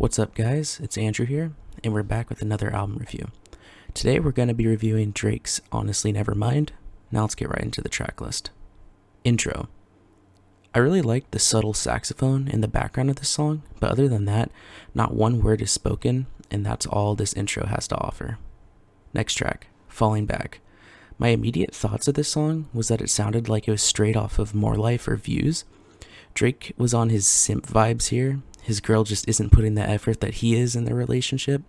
What's up, guys? It's Andrew here, and we're back with another album review. Today we're going to be reviewing Drake's Honestly Nevermind. Now let's get right into the track list. Intro. I really like the subtle saxophone in the background of this song, but other than that, not one word is spoken, and that's all this intro has to offer. Next track, Falling Back. My immediate thoughts of this song was that it sounded like it was straight off of More Life or Views. Drake was on his simp vibes here. His girl just isn't putting the effort that he is in the relationship,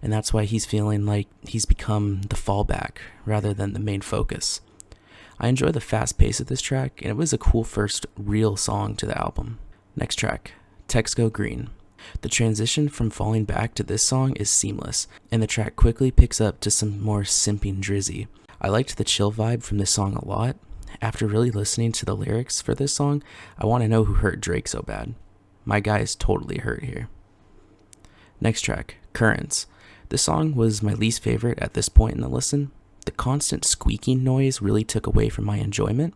and that's why he's feeling like he's become the fallback rather than the main focus. I enjoy the fast pace of this track, and it was a cool first real song to the album. Next track, Text Go Green. The transition from Falling Back to this song is seamless, and the track quickly picks up to some more simping drizzy. I liked the chill vibe from this song a lot. After really listening to the lyrics for this song, I want to know who hurt Drake so bad. My guy is totally hurt here. Next track, Currents. This song was my least favorite at this point in the listen. The constant squeaking noise really took away from my enjoyment,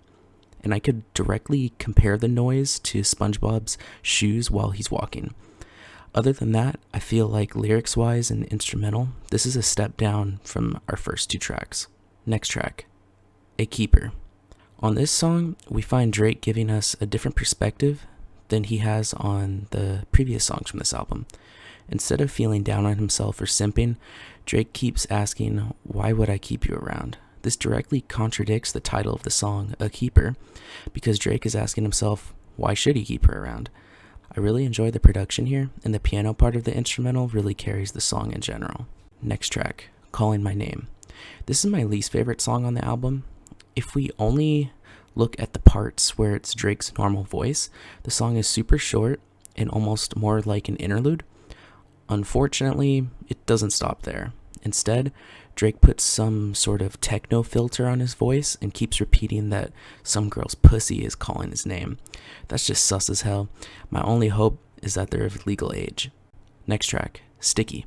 and I could directly compare the noise to SpongeBob's shoes while he's walking. Other than that, I feel like lyrics-wise and instrumental, this is a step down from our first two tracks. Next track, A Keeper. On this song, we find Drake giving us a different perspective than he has on the previous songs from this album. Instead of feeling down on himself or simping, Drake keeps asking, "Why would I keep you around?" This directly contradicts the title of the song, A Keeper, because Drake is asking himself, why should he keep her around? I really enjoy the production here, and the piano part of the instrumental really carries the song in general. Next track, Calling My Name. This is my least favorite song on the album. If we only look at the parts where it's Drake's normal voice, the song is super short and almost more like an interlude. Unfortunately, it doesn't stop there. Instead, Drake puts some sort of techno filter on his voice and keeps repeating that some girl's pussy is calling his name. That's just sus as hell. My only hope is that they're of legal age. Next track, Sticky.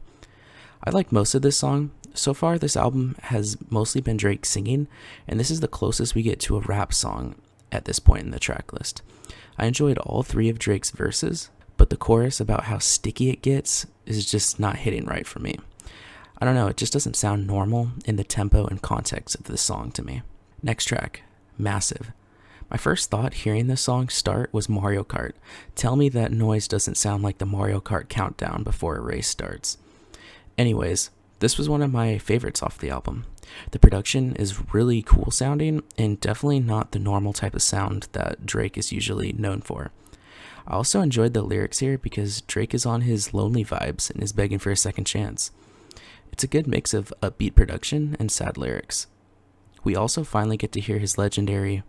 I like most of this song. So far, this album has mostly been Drake singing, and this is the closest we get to a rap song at this point in the track list. I enjoyed all three of Drake's verses, but the chorus about how sticky it gets is just not hitting right for me. I don't know, it just doesn't sound normal in the tempo and context of this song to me. Next track, Massive. My first thought hearing this song start was Mario Kart. Tell me that noise doesn't sound like the Mario Kart countdown before a race starts. Anyways, this was one of my favorites off the album. The production is really cool sounding and definitely not the normal type of sound that Drake is usually known for. I also enjoyed the lyrics here because Drake is on his lonely vibes and is begging for a second chance. It's a good mix of upbeat production and sad lyrics. We also finally get to hear his legendary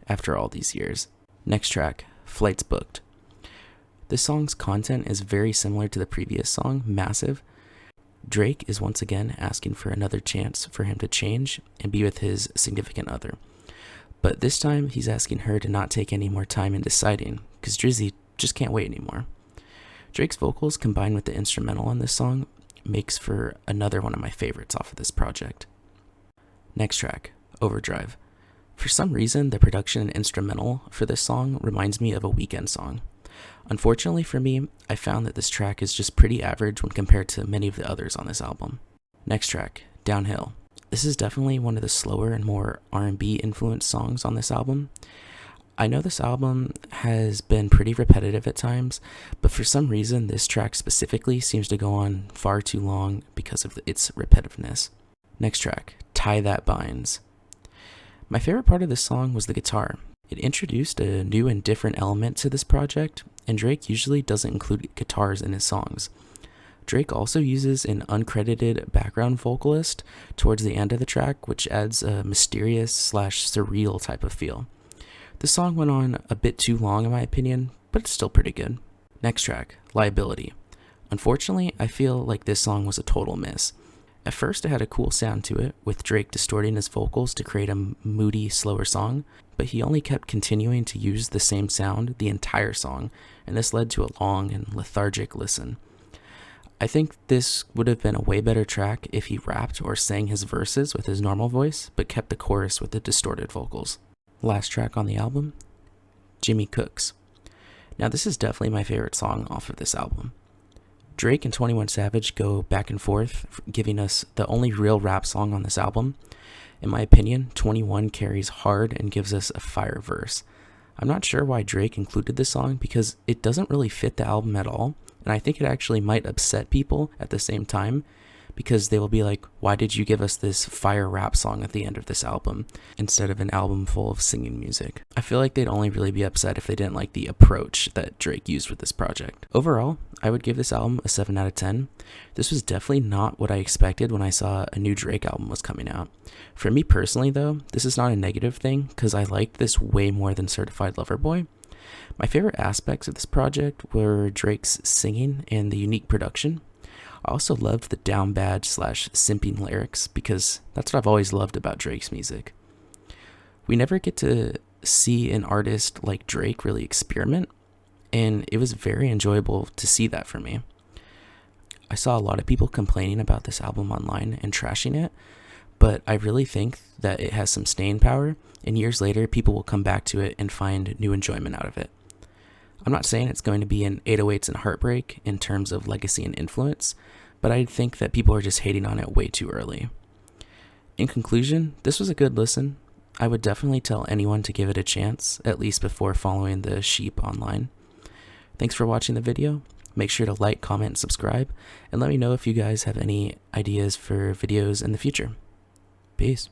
after all these years. Next track, Flights Booked. This song's content is very similar to the previous song, Massive. Drake is once again asking for another chance for him to change and be with his significant other. But this time, he's asking her to not take any more time in deciding, because Drizzy just can't wait anymore. Drake's vocals combined with the instrumental on this song makes for another one of my favorites off of this project. Next track, Overdrive. For some reason, the production and instrumental for this song reminds me of a Weeknd song. Unfortunately for me, I found that this track is just pretty average when compared to many of the others on this album. Next track, Downhill. This is definitely one of the slower and more R&B influenced songs on this album. I know this album has been pretty repetitive at times, but for some reason this track specifically seems to go on far too long because of its repetitiveness. Next track, Tie That Binds. My favorite part of this song was the guitar. It introduced a new and different element to this project, and Drake usually doesn't include guitars in his songs. Drake also uses an uncredited background vocalist towards the end of the track, which adds a mysterious / surreal type of feel. The song went on a bit too long in my opinion, but it's still pretty good. Next track, Liability. Unfortunately, I feel like this song was a total miss. At first it had a cool sound to it, with Drake distorting his vocals to create a moody, slower song, but he only kept continuing to use the same sound the entire song, and this led to a long and lethargic listen. I think this would have been a way better track if he rapped or sang his verses with his normal voice, but kept the chorus with the distorted vocals. Last track on the album, Jimmy Cooks. Now this is definitely my favorite song off of this album. Drake and 21 Savage go back and forth, giving us the only real rap song on this album. In my opinion, 21 carries hard and gives us a fire verse. I'm not sure why Drake included this song because it doesn't really fit the album at all, and I think it actually might upset people at the same time because they will be like, why did you give us this fire rap song at the end of this album instead of an album full of singing music? I feel like they'd only really be upset if they didn't like the approach that Drake used with this project. Overall, I would give this album a 7 out of 10. This was definitely not what I expected when I saw a new Drake album was coming out. For me personally though, this is not a negative thing because I liked this way more than Certified Lover Boy. My favorite aspects of this project were Drake's singing and the unique production. I also loved the down bad / simping lyrics because that's what I've always loved about Drake's music. We never get to see an artist like Drake really experiment, and it was very enjoyable to see that for me. I saw a lot of people complaining about this album online and trashing it, but I really think that it has some staying power, and years later people will come back to it and find new enjoyment out of it. I'm not saying it's going to be an 808s and Heartbreak in terms of legacy and influence, but I think that people are just hating on it way too early. In conclusion, this was a good listen. I would definitely tell anyone to give it a chance, at least before following the sheep online. Thanks for watching the video. Make sure to like, comment, and subscribe, and let me know if you guys have any ideas for videos in the future. Peace.